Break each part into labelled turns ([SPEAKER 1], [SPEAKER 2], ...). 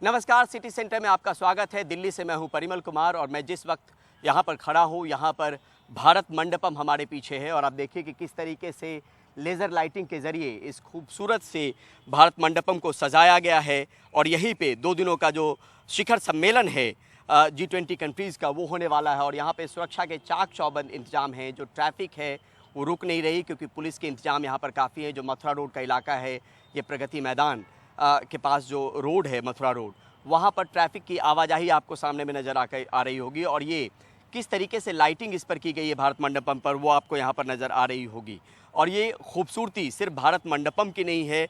[SPEAKER 1] नमस्कार, city centre में आपका स्वागत है। दिल्ली से मैं हूं परिमल कुमार और मैं जिस वक्त यहां पर खड़ा हूं, यहां पर भारत मंडपम हमारे पीछे है और आप देखिए कि किस तरीके से लेज़र लाइटिंग के ज़रिए इस खूबसूरत से भारत मंडपम को सजाया गया है। और यहीं पे 2 दिनों का जो शिखर सम्मेलन है G20 कंट्रीज़ का, वो होने वाला है। और यहाँ पे सुरक्षा के चाक चौबंद इंतजाम हैं। जो ट्रैफिक है वो रुक नहीं रही क्योंकि पुलिस के इंतजाम यहाँ पर काफ़ी हैं। जो मथुरा रोड का इलाका है, ये प्रगति मैदान के पास जो रोड है मथुरा रोड, वहाँ पर ट्रैफिक की आवाजाही आपको सामने में नज़र आ रही होगी। और ये किस तरीके से लाइटिंग इस पर की गई है भारत मंडपम पर, वो आपको यहाँ पर नज़र आ रही होगी। और ये खूबसूरती सिर्फ भारत मंडपम की नहीं है,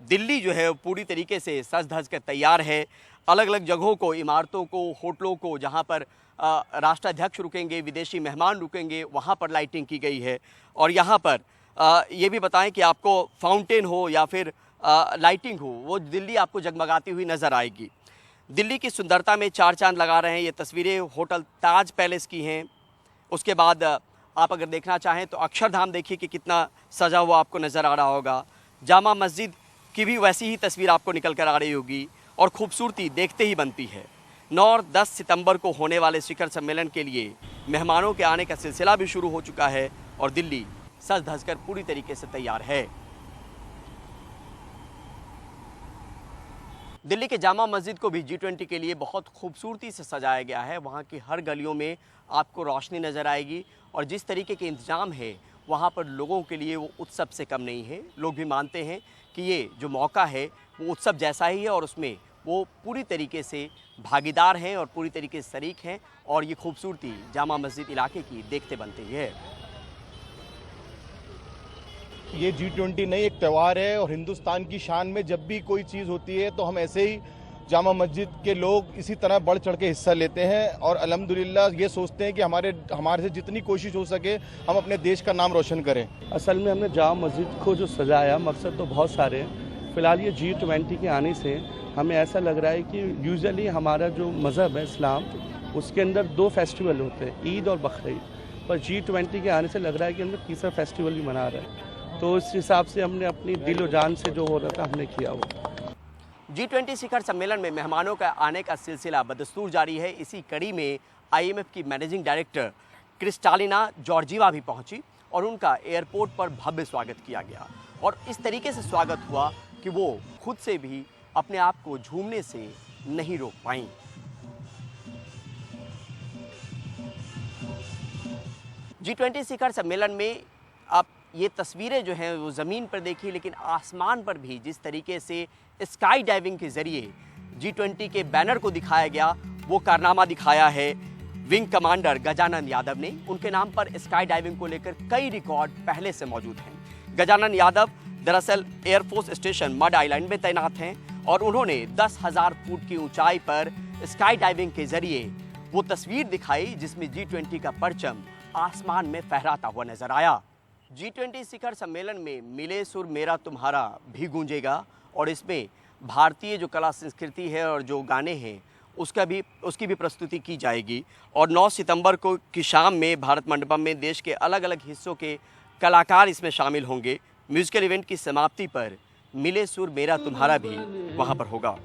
[SPEAKER 1] दिल्ली जो है पूरी तरीके से सज धज कर तैयार है। अलग अलग जगहों को, इमारतों को, होटलों को, जहाँ पर राष्ट्राध्यक्ष रुकेंगे, विदेशी मेहमान रुकेंगे, वहाँ पर लाइटिंग की गई है। और यहाँ पर ये भी बताएं कि आपको फाउंटेन हो या फिर लाइटिंग हो, वो दिल्ली आपको जगमगाती हुई नज़र आएगी। दिल्ली की सुंदरता में चार चांद लगा रहे हैं। ये तस्वीरें होटल ताज पैलेस की हैं। उसके बाद आप अगर देखना चाहें तो अक्षरधाम देखिए कि कितना सजा हुआ आपको नज़र आ रहा होगा। जामा मस्जिद की भी वैसी ही तस्वीर आपको निकल कर आ रही होगी और खूबसूरती देखते ही बनती है। 9 और 10 सितंबर को होने वाले शिखर सम्मेलन के लिए मेहमानों के आने का सिलसिला भी शुरू हो चुका है और दिल्ली सज धज कर पूरी तरीके से तैयार है। दिल्ली के जामा मस्जिद को भी G20 के लिए बहुत खूबसूरती से सजाया गया है। वहाँ की हर गलियों में आपको रोशनी नज़र आएगी और जिस तरीके के इंतजाम है वहाँ पर लोगों के लिए वो उत्सव से कम नहीं है। लोग भी मानते हैं कि ये जो मौका है वो उत्सव जैसा ही है और उसमें वो पूरी तरीके से भागीदार हैं और पूरी तरीके से शरीक हैं। और ये खूबसूरती जामा मस्जिद इलाके की देखते बनती है।
[SPEAKER 2] ये G20 नहीं, एक त्यौहार है और हिंदुस्तान की शान में जब भी कोई चीज़ होती है तो हम ऐसे ही जामा मस्जिद के लोग इसी तरह बढ़ चढ़ के हिस्सा लेते हैं और अल्हम्दुलिल्लाह ये सोचते हैं कि हमारे से जितनी कोशिश हो सके हम अपने देश का नाम रोशन करें।
[SPEAKER 3] असल में हमने जामा मस्जिद को जो सजाया, मकसद तो बहुत सारे हैं। फ़िलहाल ये G20 के आने से हमें ऐसा लग रहा है कि यूजुअली हमारा जो मज़हब है इस्लाम, उसके अंदर 2 फेस्टिवल होते हैं, ईद और बकरीद। पर G20 के आने से लग रहा है कि हम तीसरा फेस्टिवल ही मना रहे हैं। तो इस हिसाब से हमने अपनी दिल और जान से जो हो रहा था हमने किया वो।
[SPEAKER 1] G20 शिखर सम्मेलन में मेहमानों का आने का सिलसिला बदस्तूर जारी है। इसी कड़ी में IMF की मैनेजिंग डायरेक्टर क्रिस्टालिना जॉर्जीवा भी पहुंची और उनका एयरपोर्ट पर भव्य स्वागत किया गया। और इस तरीके से स्वागत हुआ कि वो खुद से भी अपने आप को झूमने से नहीं रोक पाईं। G20 शिखर सम्मेलन में आप ये तस्वीरें जो हैं वो ज़मीन पर देखी, लेकिन आसमान पर भी जिस तरीके से स्काई डाइविंग के ज़रिए G20 के बैनर को दिखाया गया, वो कारनामा दिखाया है विंग कमांडर गजानन यादव ने। उनके नाम पर स्काई डाइविंग को लेकर कई रिकॉर्ड पहले से मौजूद हैं। गजानन यादव दरअसल एयरफोर्स स्टेशन मड आइलैंड में तैनात हैं और उन्होंने 10,000 फुट की ऊंचाई पर स्काई डाइविंग के ज़रिए वो तस्वीर दिखाई जिसमें G20 का परचम आसमान में फहराता हुआ नजर आया। G20 शिखर सम्मेलन में मिले सुर मेरा तुम्हारा भी गूंजेगा और इसमें भारतीय जो कला संस्कृति है और जो गाने हैं उसकी भी प्रस्तुति की जाएगी। और 9 सितंबर को की शाम में भारत मंडपम में देश के अलग अलग हिस्सों के कलाकार इसमें शामिल होंगे। म्यूजिकल इवेंट की समाप्ति पर मिले सुर मेरा तुम्हारा भी वहाँ पर होगा।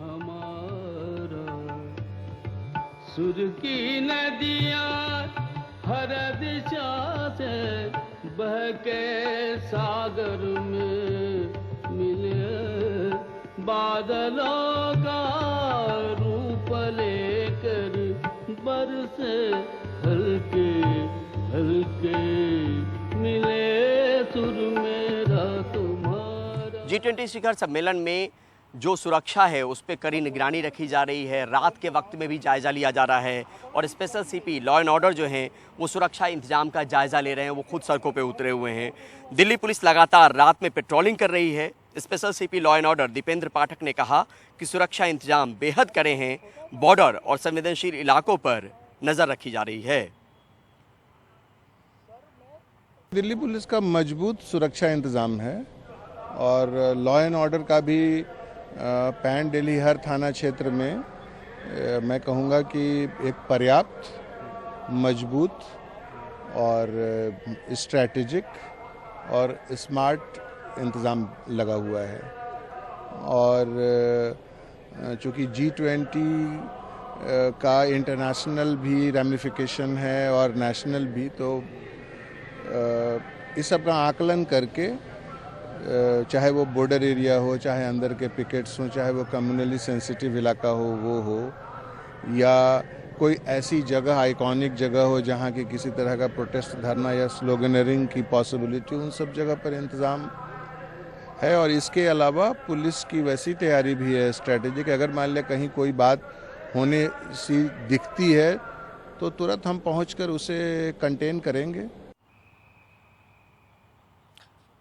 [SPEAKER 4] सुर की नदियाँ हर दिशा से बहके सागर में मिले, बादलों का रूप लेकर बरसे हल्के हल्के, मिले सुर मेरा तुम्हारा।
[SPEAKER 1] G20 शिखर सम्मेलन में जो सुरक्षा है उस पर कड़ी निगरानी रखी जा रही है। रात के वक्त में भी जायज़ा लिया जा रहा है और special CP law and order जो हैं वो सुरक्षा इंतजाम का जायज़ा ले रहे हैं। वो खुद सड़कों पे उतरे हुए हैं। दिल्ली पुलिस लगातार रात में पेट्रोलिंग कर रही है। Special CP law and order Dipendra Pathak ने कहा कि सुरक्षा इंतजाम बेहद कड़े हैं। बॉर्डर और संवेदनशील इलाकों पर नज़र रखी जा रही है।
[SPEAKER 5] दिल्ली पुलिस का मजबूत सुरक्षा इंतज़ाम है और लॉ एंड ऑर्डर का भी पैन दिल्ली हर थाना क्षेत्र में मैं कहूँगा कि एक पर्याप्त, मजबूत और स्ट्रैटेजिक और स्मार्ट इंतज़ाम लगा हुआ है। और चूँकि G20 का इंटरनेशनल भी रैमिफिकेशन है और नेशनल भी, तो इस सब का आकलन करके चाहे वो बॉर्डर एरिया हो, चाहे अंदर के पिकेट्स हो, चाहे वो कम्युनली सेंसिटिव इलाका हो, या कोई ऐसी जगह, आइकॉनिक जगह हो जहाँ की किसी तरह का प्रोटेस्ट, धरना या स्लोगनरिंग की पॉसिबिलिटी, उन सब जगह पर इंतज़ाम है। और इसके अलावा पुलिस की वैसी तैयारी भी है स्ट्रेटेजिक, अगर मान लिया कहीं कोई बात होने सी दिखती है तो तुरंत हम पहुंचकर उसे कंटेन करेंगे।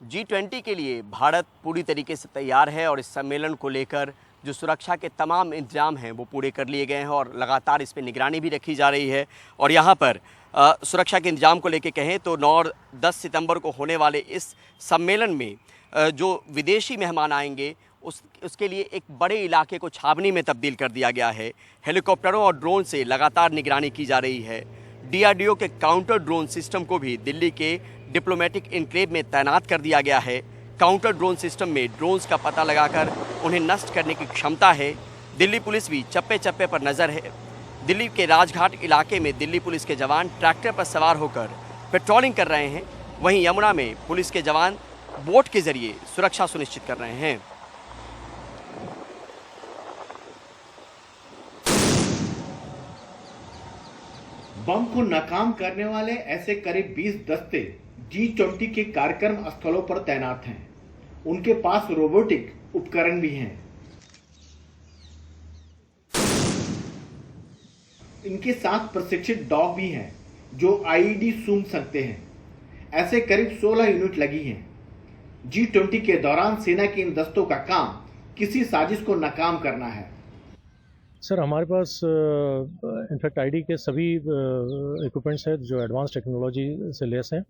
[SPEAKER 1] G20 के लिए भारत पूरी तरीके से तैयार है और इस सम्मेलन को लेकर जो सुरक्षा के तमाम इंतजाम हैं वो पूरे कर लिए गए हैं और लगातार इस पर निगरानी भी रखी जा रही है। और यहाँ पर सुरक्षा के इंतजाम को लेकर कहें तो 9 और 10 सितंबर को होने वाले इस सम्मेलन में जो विदेशी मेहमान आएंगे उसके लिए एक बड़े इलाके को छावनी में तब्दील कर दिया गया है। हेलीकॉप्टरों और ड्रोन से लगातार निगरानी की जा रही है। DRDO के काउंटर ड्रोन सिस्टम को भी दिल्ली के डिप्लोमेटिक इनक्लेव में तैनात कर दिया गया है। काउंटर ड्रोन सिस्टम में ड्रोन्स का पता लगाकर उन्हें नष्ट करने की क्षमता है। दिल्ली पुलिस भी चप्पे चप्पे पर नज़र है। दिल्ली के राजघाट इलाके में दिल्ली पुलिस के जवान ट्रैक्टर पर सवार होकर पेट्रोलिंग कर रहे हैं। वहीं यमुना में पुलिस के जवान बोट के जरिए सुरक्षा सुनिश्चित कर रहे हैं।
[SPEAKER 6] बम को नाकाम करने वाले ऐसे करीब 20 दस्ते G20 के कार्यक्रम स्थलों पर तैनात हैं। उनके पास रोबोटिक उपकरण भी हैं। इनके साथ प्रशिक्षित डॉग भी हैं जो IED सूंघ सकते हैं। ऐसे करीब 16 यूनिट लगी हैं। G20 के दौरान सेना के इन दस्तों का काम किसी साजिश को नाकाम करना है।
[SPEAKER 7] सर, हमारे पास इनफैक्ट आईडी के सभी इक्विपमेंट्स हैं जो एडवांस टेक्नोलॉजी से लेस हैं,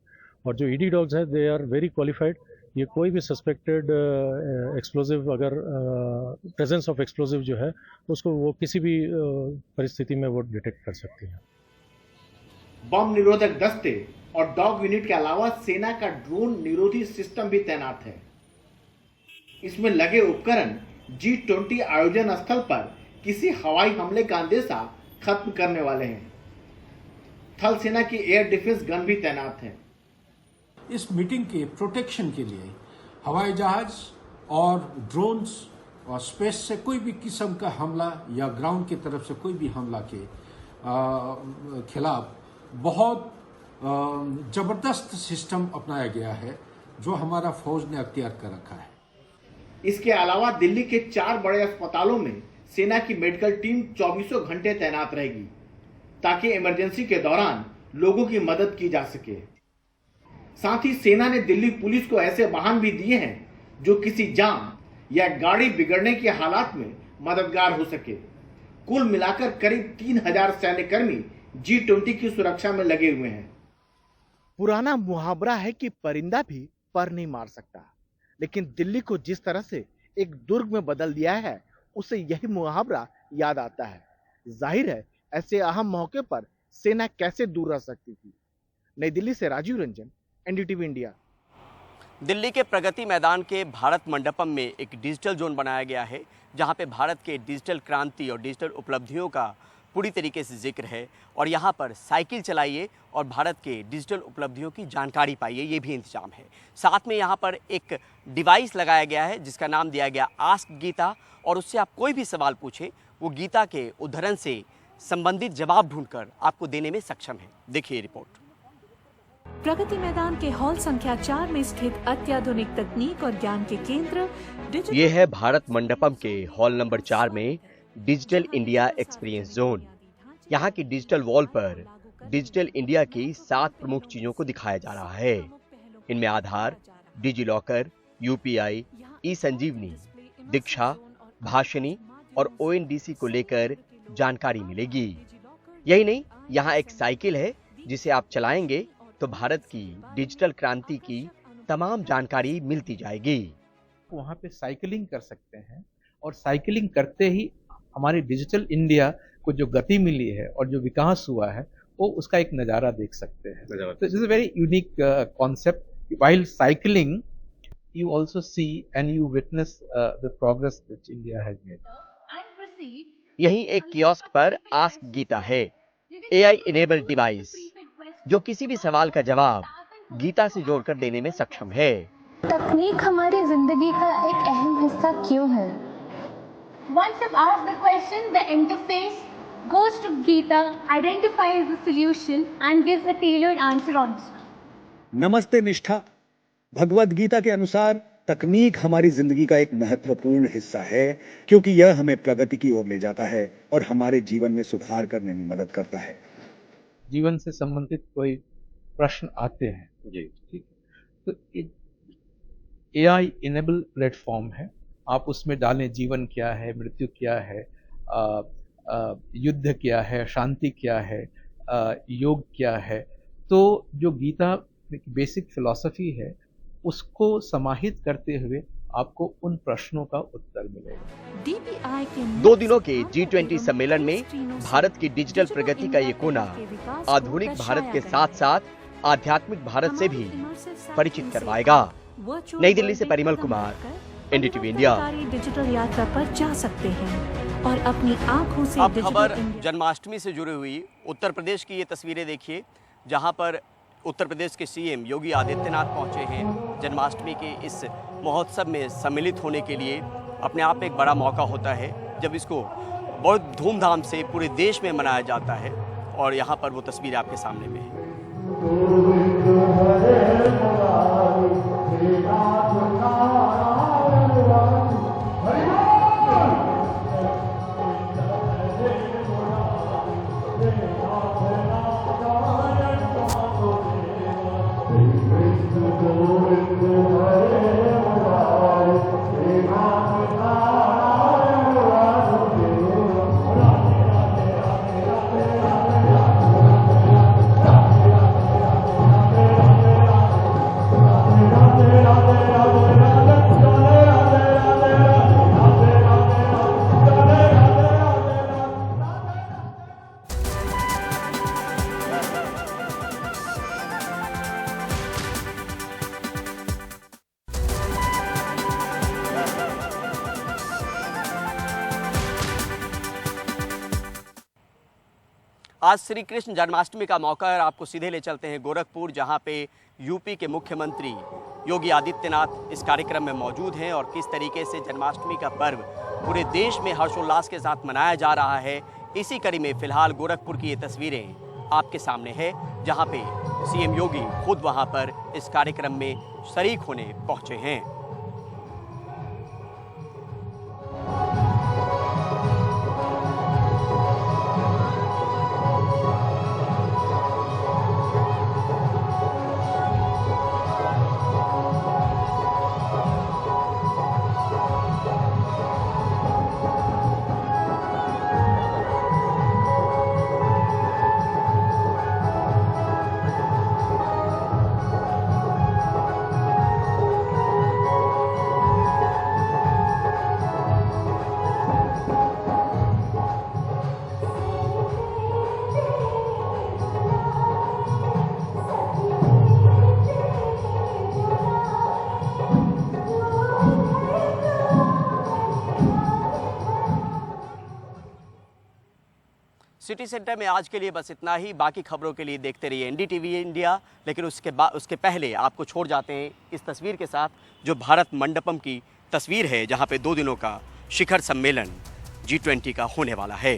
[SPEAKER 7] और जो ईडी डॉग्स हैं दे आर वेरी क्वालिफाइड। ये कोई भी सस्पेक्टेड एक्सप्लोजिव, अगर प्रेजेंस ऑफ एक्सप्लोजिव जो है उसको वो किसी भी परिस्थिति में वो डिटेक्ट कर सकती हैं।
[SPEAKER 6] बम निरोधक दस्ते और डॉग यूनिट के अलावा सेना का ड्रोन निरोधी सिस्टम भी तैनात है। इसमें लगे उपकरण G20 आयोजन स्थल पर किसी हवाई हमले का अंदेशा खत्म करने वाले हैं। थल सेना की एयर डिफेंस गन भी तैनात है।
[SPEAKER 8] इस मीटिंग के प्रोटेक्शन के लिए हवाई जहाज और ड्रोन्स और स्पेस से कोई भी किस्म का हमला या ग्राउंड की तरफ से कोई भी हमला के खिलाफ बहुत जबरदस्त सिस्टम अपनाया गया है जो हमारा फौज ने अख्तियार कर रखा है।
[SPEAKER 6] इसके अलावा दिल्ली के 4 बड़े अस्पतालों में सेना की मेडिकल टीम 24 घंटे तैनात रहेगी ताकि इमरजेंसी के दौरान लोगों की मदद की जा सके। साथ ही सेना ने दिल्ली पुलिस को ऐसे वाहन भी दिए हैं जो किसी जाम या गाड़ी बिगड़ने के हालात में मददगार हो सके। कुल मिलाकर करीब 3000 सैन्यकर्मी G20 की सुरक्षा में लगे हुए हैं।
[SPEAKER 9] पुराना मुहावरा है कि परिंदा भी पर नहीं मार सकता, लेकिन दिल्ली को जिस तरह से एक दुर्ग में बदल दिया है उसे यही मुहावरा याद आता है। जाहिर है ऐसे अहम मौके पर सेना कैसे दूर रह सकती थी। नई दिल्ली से राजीव रंजन, NDTV इंडिया।
[SPEAKER 1] दिल्ली के प्रगति मैदान के भारत मंडपम में एक डिजिटल जोन बनाया गया है जहां पे भारत के डिजिटल क्रांति और डिजिटल उपलब्धियों का पूरी तरीके से जिक्र है। और यहां पर साइकिल चलाइए और भारत के डिजिटल उपलब्धियों की जानकारी पाइए, ये भी इंतजाम है। साथ में यहां पर एक डिवाइस लगाया गया है जिसका नाम दिया गया आस्क गीता, और उससे आप कोई भी सवाल पूछें वो गीता के उद्धरण से संबंधित जवाब ढूंढकर आपको देने में सक्षम है। देखिए रिपोर्ट।
[SPEAKER 10] प्रगति मैदान के हॉल संख्या 4 में स्थित अत्याधुनिक तकनीक और ज्ञान के केंद्र
[SPEAKER 1] ये है भारत मंडपम के हॉल नंबर 4 में डिजिटल इंडिया एक्सपीरियंस जोन। यहाँ की डिजिटल वॉल पर डिजिटल इंडिया की 7 प्रमुख चीजों को दिखाया जा रहा है। इनमें आधार, डिजिलॉकर, UPI, ई-संजीवनी, दीक्षा, भाषिनी और ONDC को लेकर जानकारी मिलेगी। यही नहीं, यहाँ एक साइकिल है जिसे आप चलाएंगे तो भारत की डिजिटल क्रांति की तमाम जानकारी मिलती जाएगी।
[SPEAKER 11] वहाँ पे साइकिलिंग कर सकते हैं और साइकिलिंग करते ही हमारी डिजिटल इंडिया को जो गति मिली है और जो विकास हुआ है वो उसका एक नज़ारा देख सकते हैं। तो this is a very unique concept. While cycling you also see and you witness the progress which India has made.
[SPEAKER 1] यहीं एक कियोस्क पर आस्क गीता है, AI इनेबल्ड डिवाइस जो किसी भी सवाल का जवाब गीता से जोड़कर देने में सक्षम है।
[SPEAKER 12] तकनीक हमारी जिंदगी का एक अहम हिस्सा क्यों है? Once you've asked the question, the interface goes to Geeta, identifies the solution and gives a tailored answer on it.
[SPEAKER 13] नमस्ते निष्ठा। भगवद गीता के अनुसार तकनीक हमारी जिंदगी का एक महत्वपूर्ण हिस्सा है क्योंकि यह हमें प्रगति की ओर ले जाता है और हमारे जीवन में सुधार करने में मदद करता है।
[SPEAKER 11] जीवन से संबंधित कोई प्रश्न आते हैं जी, ठीक है, तो AI इनेबल प्लेटफॉर्म है। आप उसमें डालें जीवन क्या है, मृत्यु क्या है, युद्ध क्या है, शांति क्या है, योग क्या है। तो जो गीता बेसिक फिलॉसफी है उसको समाहित करते हुए आपको उन प्रश्नों का उत्तर मिलेगा।
[SPEAKER 1] 2 दिनों के G20 सम्मेलन में भारत की डिजिटल प्रगति का ये कोना आधुनिक भारत के साथ साथ आध्यात्मिक भारत से भी परिचित करवाएगा। नई दिल्ली से Parimal Kumar, NDTV India.
[SPEAKER 10] Digital यात्रा पर जा सकते हैं और अपनी आंखों से
[SPEAKER 1] अब खबर जन्माष्टमी से जुड़ी हुई उत्तर प्रदेश की ये तस्वीरें देखिए, जहां पर उत्तर प्रदेश के CM योगी आदित्यनाथ पहुंचे हैं जन्माष्टमी के इस महोत्सव में सम्मिलित होने के लिए। अपने आप में एक बड़ा मौका होता है जब इसको बहुत धूमधाम से पूरे देश में मनाया जाता है और यहाँ पर वो तस्वीर आपके सामने में है। आज श्री कृष्ण जन्माष्टमी का मौका है और आपको सीधे ले चलते हैं गोरखपुर, जहां पे यूपी के मुख्यमंत्री योगी आदित्यनाथ इस कार्यक्रम में मौजूद हैं और किस तरीके से जन्माष्टमी का पर्व पूरे देश में हर्षोल्लास के साथ मनाया जा रहा है। इसी कड़ी में फिलहाल गोरखपुर की ये तस्वीरें आपके सामने है, जहां पे CM योगी खुद वहां पर इस कार्यक्रम में शरीक होने पहुंचे हैं। सिटी सेंटर में आज के लिए बस इतना ही। बाकी खबरों के लिए देखते रहिए NDTV इंडिया। लेकिन उसके पहले आपको छोड़ जाते हैं इस तस्वीर के साथ, जो भारत मंडपम की तस्वीर है, जहां पे 2 दिनों का शिखर सम्मेलन G20 का होने वाला है।